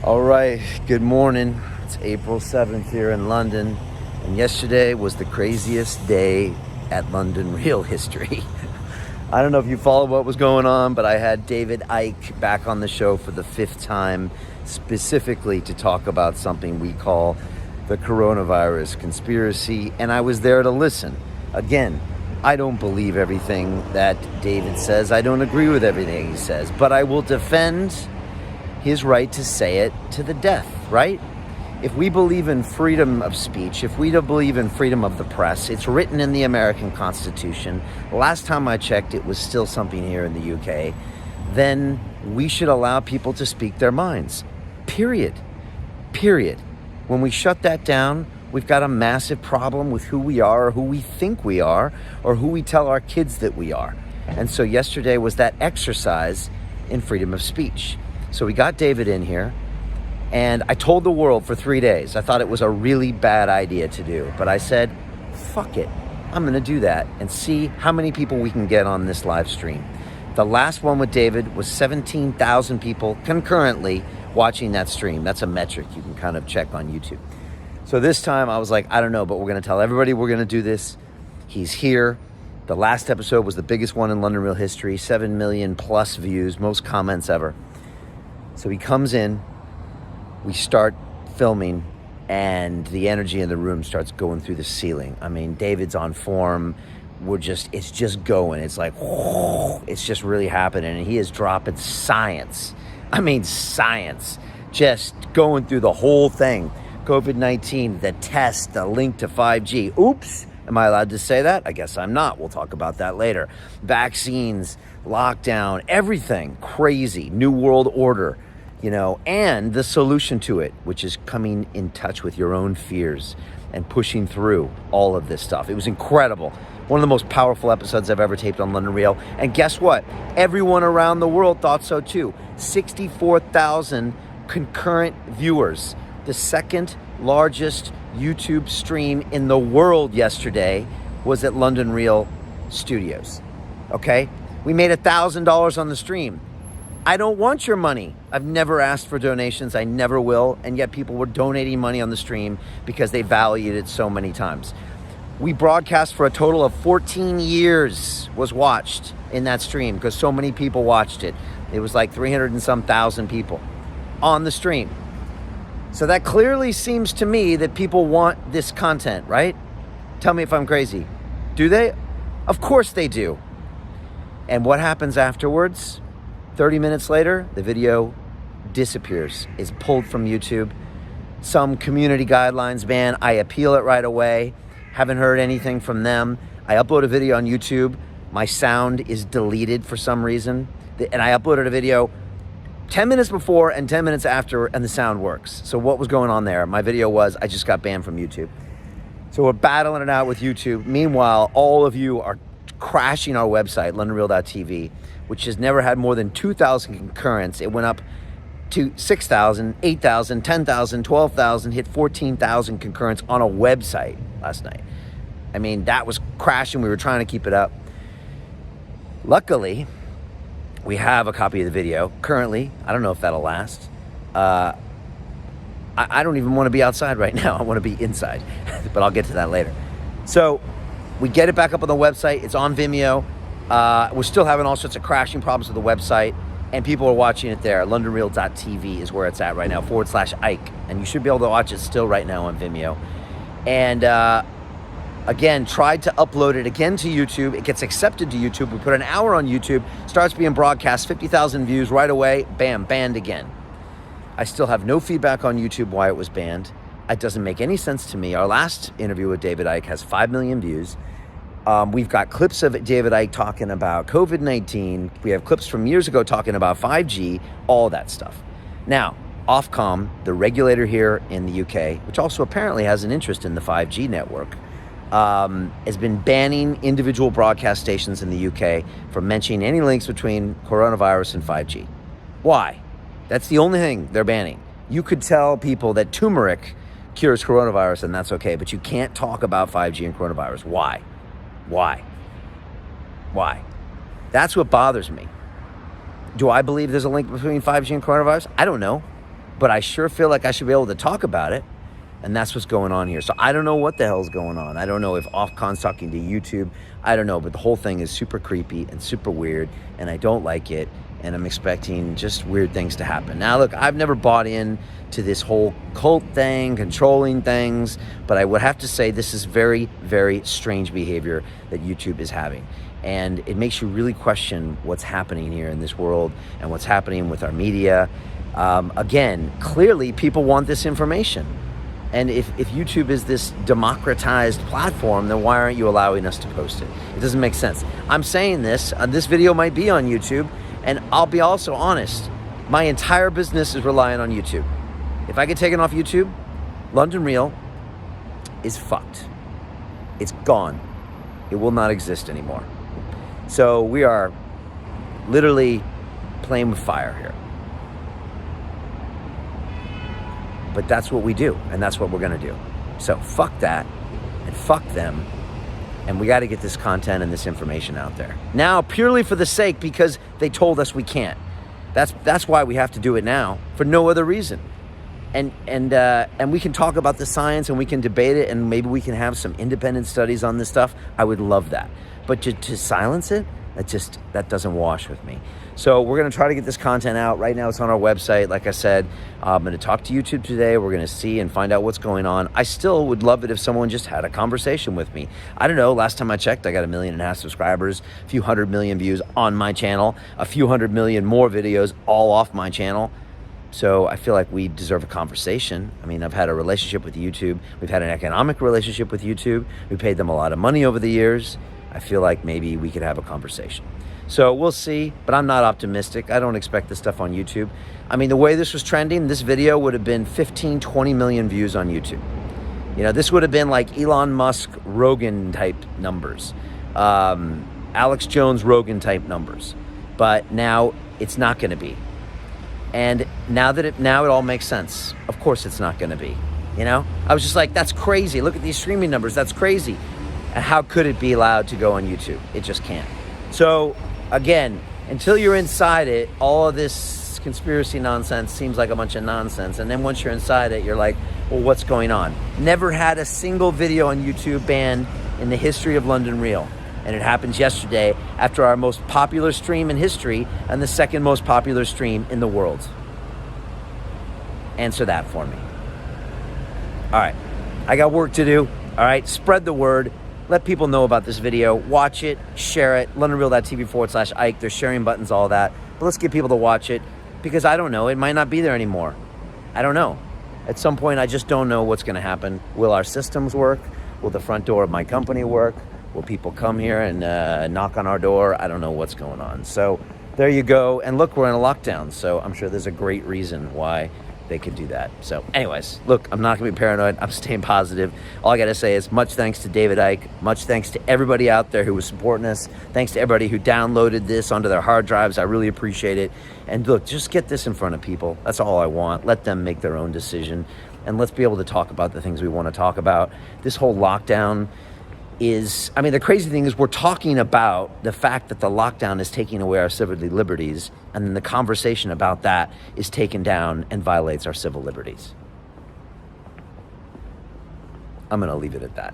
All right, good morning. It's April 7th here in London, and yesterday was the craziest day at London real history. I don't know if you followed what was going on, but I had David Icke back on the show for the 5th time, specifically to talk about something we call the coronavirus conspiracy, and I was there to listen. Again, I don't believe everything that David says. I don't agree with everything he says, but I will defend his right to say it to the death, right? If we believe in freedom of speech, if we don't believe in freedom of the press, it's written in the American Constitution. Last time I checked, it was still something here in the UK. Then we should allow people to speak their minds. Period. When we shut that down, we've got a massive problem with who we are, or who we think we are, or who we tell our kids that we are. And so yesterday was that exercise in freedom of speech. So we got David in here, and I told the world for 3 days, I thought it was a really bad idea to do, but I said, fuck it, I'm gonna do that and see how many people we can get on this live stream. The last one with David was 17,000 people concurrently watching that stream. That's a metric you can kind of check on YouTube. So this time I was like, I don't know, but we're gonna tell everybody we're gonna do this. He's here. The last episode was the biggest one in London real history, 7 million plus views, most comments ever. So he comes in, we start filming, and the energy in the room starts going through the ceiling. I mean, David's on form. It's just going. It's like, it's just really happening. And he is dropping science. I mean, science. Just going through the whole thing. COVID-19, the test, the link to 5G. Oops. Am I allowed to say that? I guess I'm not. We'll talk about that later. Vaccines, lockdown, everything crazy. New world order. And the solution to it, which is coming in touch with your own fears and pushing through all of this stuff. It was incredible. One of the most powerful episodes I've ever taped on London Real. And guess what? Everyone around the world thought so too. 64,000 concurrent viewers. The second largest YouTube stream in the world yesterday was at London Real Studios. Okay? We made $1,000 on the stream. I don't want your money. I've never asked for donations. I never will. And yet people were donating money on the stream because they valued it so many times. We broadcast for a total of 14 years was watched in that stream because so many people watched it. It was like 300 and some thousand people on the stream. So that clearly seems to me that people want this content, right? Tell me if I'm crazy. Do they? Of course they do. And what happens afterwards? 30 minutes later, the video disappears, is pulled from YouTube. Some community guidelines ban. I appeal it right away. Haven't heard anything from them. I upload a video on YouTube. My sound is deleted for some reason. And I uploaded a video 10 minutes before and 10 minutes after, and the sound works. So what was going on there? My video was, I just got banned from YouTube. So we're battling it out with YouTube. Meanwhile, all of you are crashing our website, londonreal.tv, which has never had more than 2,000 concurrents. It went up to 6,000, 8,000, 10,000, 12,000, hit 14,000 concurrents on a website last night. I mean, that was crashing. We were trying to keep it up. Luckily, we have a copy of the video currently. I don't know if that'll last. I don't even want to be outside right now. I want to be inside, but I'll get to that later. So we get it back up on the website. It's on Vimeo. We're still having all sorts of crashing problems with the website, and people are watching it there. LondonReal.tv is where it's at right now, /Ike. And you should be able to watch it still right now on Vimeo. And again, tried to upload it again to YouTube. It gets accepted to YouTube. We put an hour on YouTube, starts being broadcast, 50,000 views right away, bam, banned again. I still have no feedback on YouTube why it was banned. It doesn't make any sense to me. Our last interview with David Icke has 5 million views. We've got clips of David Icke talking about COVID-19. We have clips from years ago talking about 5G, all that stuff. Now, Ofcom, the regulator here in the UK, which also apparently has an interest in the 5G network, has been banning individual broadcast stations in the UK from mentioning any links between coronavirus and 5G. Why? That's the only thing they're banning. You could tell people that turmeric cures coronavirus and that's okay, but you can't talk about 5G and coronavirus. Why? That's what bothers me. Do I believe there's a link between 5G and coronavirus? I don't know. but I sure feel like I should be able to talk about it. And that's what's going on here. So I don't know what the hell's going on. I don't know if Offcon's talking to YouTube. I don't know, but the whole thing is super creepy and super weird, and I don't like it, and I'm expecting just weird things to happen. Now, look, I've never bought in to this whole cult thing, controlling things, but I would have to say this is very, very strange behavior that YouTube is having. And it makes you really question what's happening here in this world and what's happening with our media. Again, clearly people want this information. And if YouTube is this democratized platform, then why aren't you allowing us to post it? It doesn't make sense. I'm saying this, this video might be on YouTube, and I'll be also honest, my entire business is relying on YouTube. If I get taken off YouTube, London Real is fucked. It's gone. It will not exist anymore. So we are literally playing with fire here. But that's what we do, and that's what we're gonna do. So fuck that, and fuck them, and we gotta get this content and this information out there. Now, purely for the sake, because they told us we can't. That's why we have to do it now, for no other reason. And we can talk about the science, and we can debate it, and maybe we can have some independent studies on this stuff. I would love that. But to silence it, that doesn't wash with me. So we're going to try to get this content out. Right now it's on our website. Like I said, I'm going to talk to YouTube today. We're going to see and find out what's going on. I still would love it if someone just had a conversation with me. I don't know. Last time I checked, I got 1.5 million subscribers, a few 100 million views on my channel, a few 100 million more videos all off my channel. So I feel like we deserve a conversation. I mean, I've had a relationship with YouTube. We've had an economic relationship with YouTube. We paid them a lot of money over the years. I feel like maybe we could have a conversation. So we'll see, but I'm not optimistic. I don't expect this stuff on YouTube. I mean, the way this was trending, this video would have been 15, 20 million views on YouTube. You know, this would have been like Elon Musk, Rogan type numbers, Alex Jones, Rogan type numbers. But now it's not gonna be. And now it all makes sense. Of course it's not gonna be, you know? I was just like, that's crazy. Look at these streaming numbers, that's crazy. And how could it be allowed to go on YouTube? It just can't. So again, until you're inside it, all of this conspiracy nonsense seems like a bunch of nonsense. And then once you're inside it, you're like, well, what's going on? Never had a single video on YouTube banned in the history of London Real. And it happens yesterday after our most popular stream in history and the second most popular stream in the world. Answer that for me. All right, I got work to do. All right, spread the word. Let people know about this video. Watch it, share it. LondonReal.tv/Ike. There's sharing buttons, all that. But let's get people to watch it because I don't know. It might not be there anymore. I don't know. At some point, I just don't know what's going to happen. Will our systems work? Will the front door of my company work? Will people come here and knock on our door? I don't know what's going on. So there you go. And look, we're in a lockdown. So I'm sure there's a great reason why they could do that. So anyways, look, I'm not gonna be paranoid. I'm staying positive. All I gotta say is much thanks to David Icke. Much thanks to everybody out there who was supporting us. Thanks to everybody who downloaded this onto their hard drives. I really appreciate it. And look, just get this in front of people. That's all I want. Let them make their own decision. And let's be able to talk about the things we want to talk about. This whole lockdown is, I mean, the crazy thing is we're talking about the fact that the lockdown is taking away our civil liberties, and then the conversation about that is taken down and violates our civil liberties. I'm going to leave it at that.